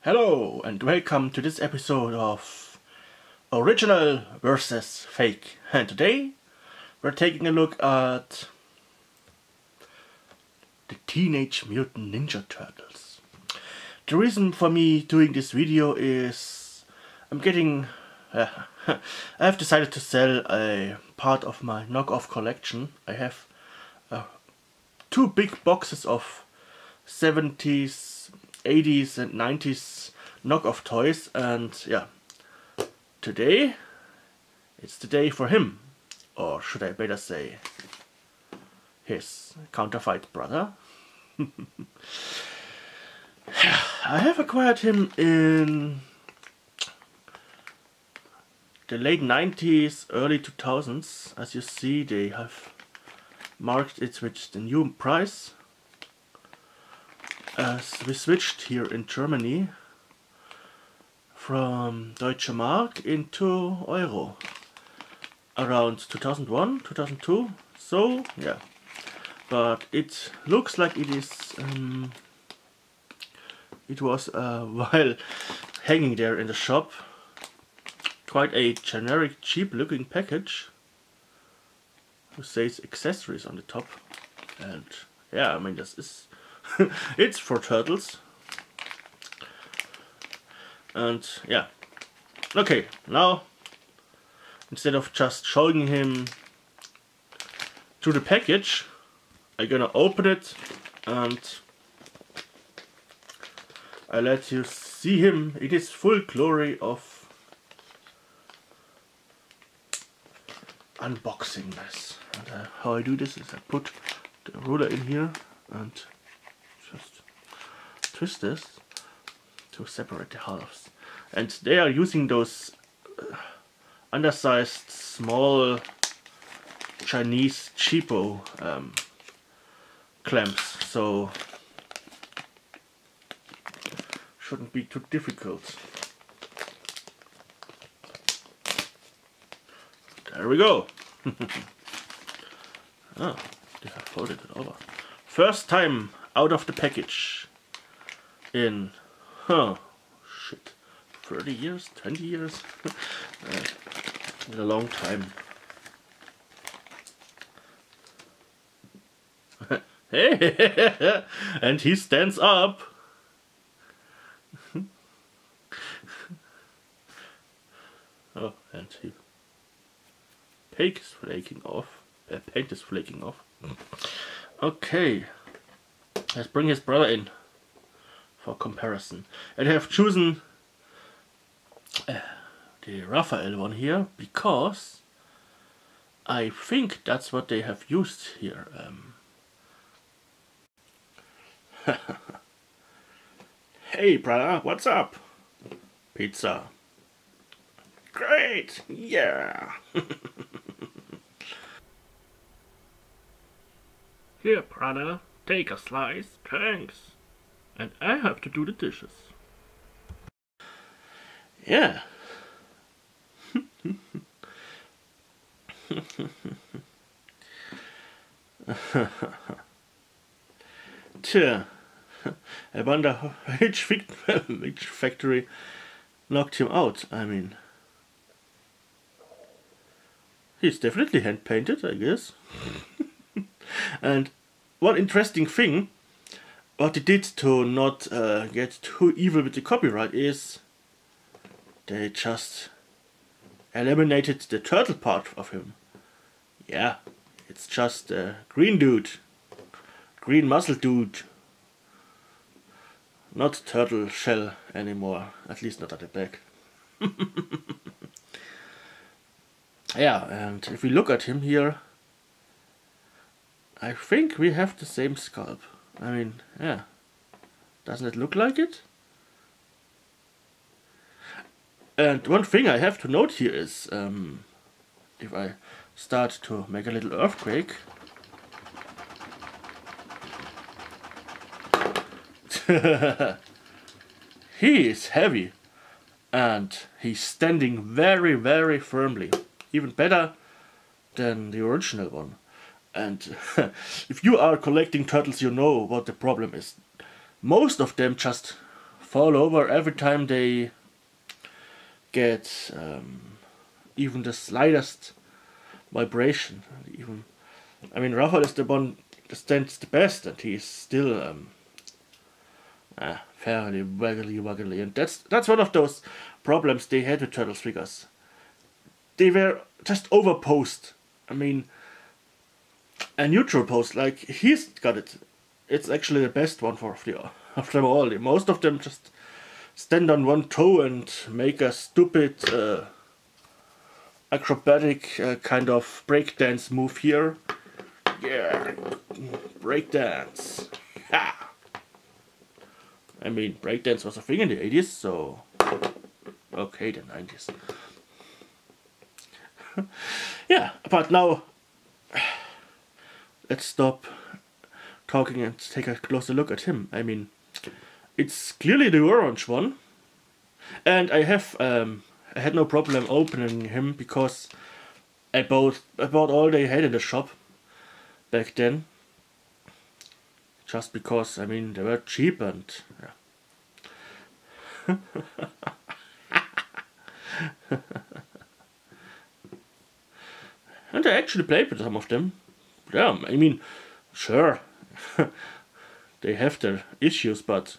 Hello and welcome to this episode of Original versus Fake. And today we're taking a look at the Teenage Mutant Ninja Turtles. The reason for me doing this video is I have decided to sell a part of my knockoff collection. I have two big boxes of 70s, 80s and 90s knockoff toys, and yeah, today it's the day for him, or should I better say his counterfeit brother. I have acquired him in the late 90s, early 2000s. As you see, they have marked it with the new price. As we switched here in Germany from Deutsche Mark into Euro around 2001, 2002. So yeah, but it looks like it is. It was while hanging there in the shop. Quite a generic, cheap-looking package. Who says accessories on the top, and yeah, I mean this is. It's for turtles. And yeah, okay, now instead of just showing him through the package, I'm gonna open it and I let you see him in his full glory of unboxingness. And how I do this is I put the ruler in here and just twist this to separate the halves, and they are using those undersized small Chinese cheapo clamps, so shouldn't be too difficult. There we go. Oh, they have folded it over. First time out of the package in, shit, 30 years, 20 years, in a long time. Hey, and he stands up. Oh, and he paint is flaking off. Paint is flaking off. Okay. Let's bring his brother in for comparison. And I have chosen the Raphael one here because I think that's what they have used here. Hey brother, what's up? Pizza. Great, yeah. Here brother, take a slice, thanks. And I have to do the dishes. Yeah. Tja, I wonder which factory knocked him out. I mean, he's definitely hand painted, I guess. And one interesting thing, what they did to not get too evil with the copyright is they just eliminated the turtle part of him. Yeah, it's just a green dude, green muscle dude, not turtle shell anymore, at least not at the back. Yeah, and if we look at him here, I think we have the same sculpt. I mean, yeah, doesn't it look like it? And one thing I have to note here is, if I start to make a little earthquake, he is heavy and he's standing very, very firmly, even better than the original one. And if you are collecting turtles, you know what the problem is. Most of them just fall over every time they get even the slightest vibration. Even, I mean, Raphael is the one that stands the best, and he's still fairly waggly, and that's one of those problems they had with Turtles figures. They were just overposed. I mean, a neutral pose, like he's got it. It's actually the best one of them all. Most of them just stand on one toe and make a stupid acrobatic kind of breakdance move here. Yeah, breakdance. Ha! I mean, breakdance was a thing in the 80s, so okay, the 90s. Yeah, but now let's stop talking and take a closer look at him. I mean, it's clearly the orange one, and I had no problem opening him because I bought all they had in the shop back then. Just because, I mean, they were cheap and yeah. And I actually played with some of them. Yeah, I mean, sure, they have their issues, but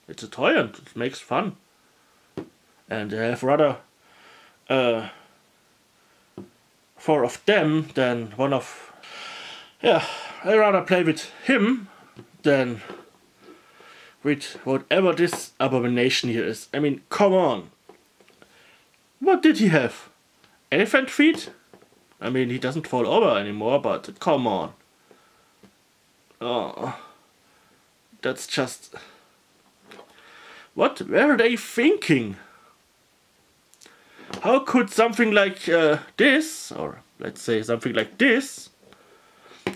it's a toy and it makes fun. And I have rather 4 of them than one of... Yeah, I rather play with him than with whatever this abomination here is. I mean, come on. What did he have? Elephant feet? I mean, he doesn't fall over anymore, but come on. Oh, that's just... What were they thinking? How could something like this, or let's say something like this,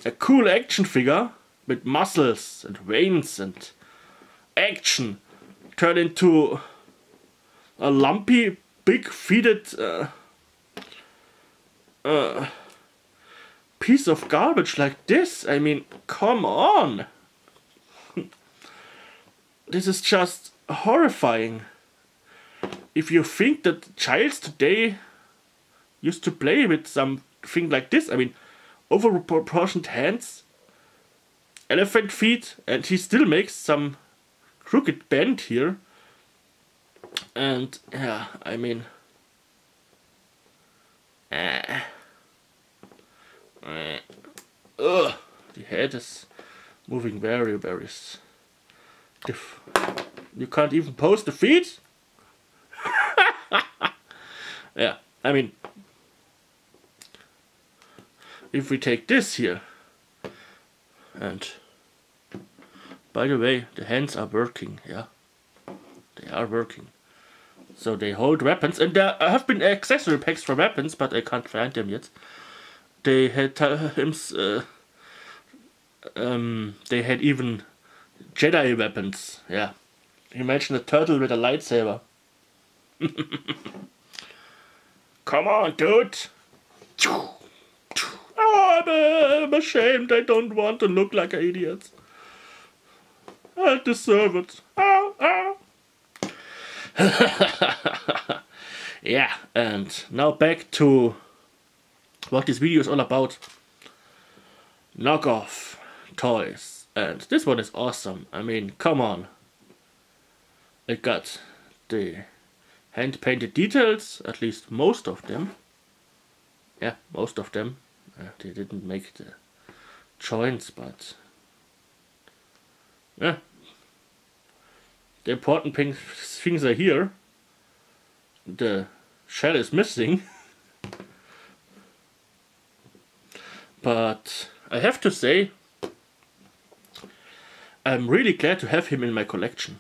a cool action figure with muscles and veins and action, turn into a lumpy, big-feeted piece of garbage like this? I mean, come on! This is just horrifying. If you think that childs today used to play with something like this, I mean, over-proportioned hands, elephant feet, and he still makes some crooked bend here. And yeah, I mean, the head is moving very, very stiff. You can't even pose the feet? Yeah, I mean, if we take this here, and by the way, the hands are working, yeah, they are working. So they hold weapons, and there have been accessory packs for weapons, but I can't find them yet. They had they had even Jedi weapons, yeah. Imagine a turtle with a lightsaber. Come on, dude! Oh, I'm ashamed. I don't want to look like an idiot. I deserve it. Yeah, and now back to what this video is all about. Knockoff toys. And this one is awesome. I mean, come on. It got the hand-painted details, at least most of them. Yeah, most of them. They didn't make the joints, but yeah, the important things are here. The shell is missing, but I have to say, I'm really glad to have him in my collection.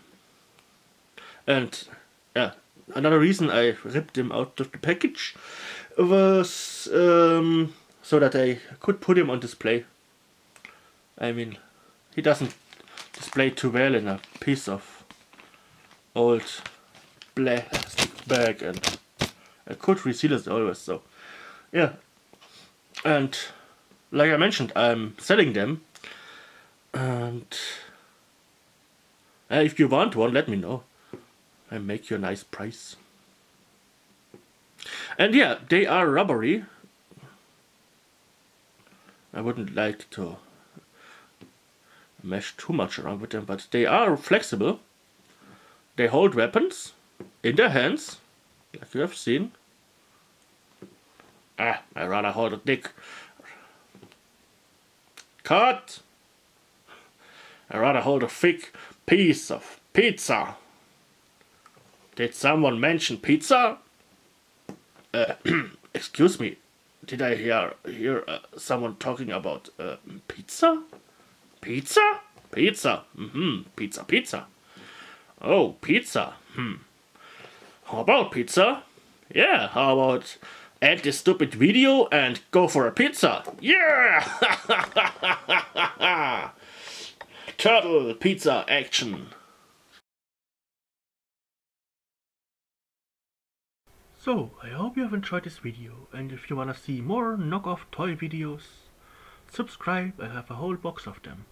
And yeah, another reason I ripped him out of the package was so that I could put him on display. I mean, he doesn't display too well in a piece of old plastic bag, and I could reseal it always, so yeah. And like I mentioned, I'm selling them, and if you want one, let me know. I make you a nice price. And yeah, they are rubbery. I wouldn't like to mesh too much around with them, but they are flexible. They hold weapons in their hands, like you have seen. I rather hold a dick. Cut! I rather hold a thick piece of pizza. Did someone mention pizza? Excuse me. Did I hear someone talking about pizza? Pizza? Pizza. Pizza. Oh, pizza. How about pizza? Yeah, how about end this stupid video and go for a pizza? Yeah! Turtle pizza action. So, I hope you have enjoyed this video, and if you wanna see more knockoff toy videos, subscribe, I have a whole box of them.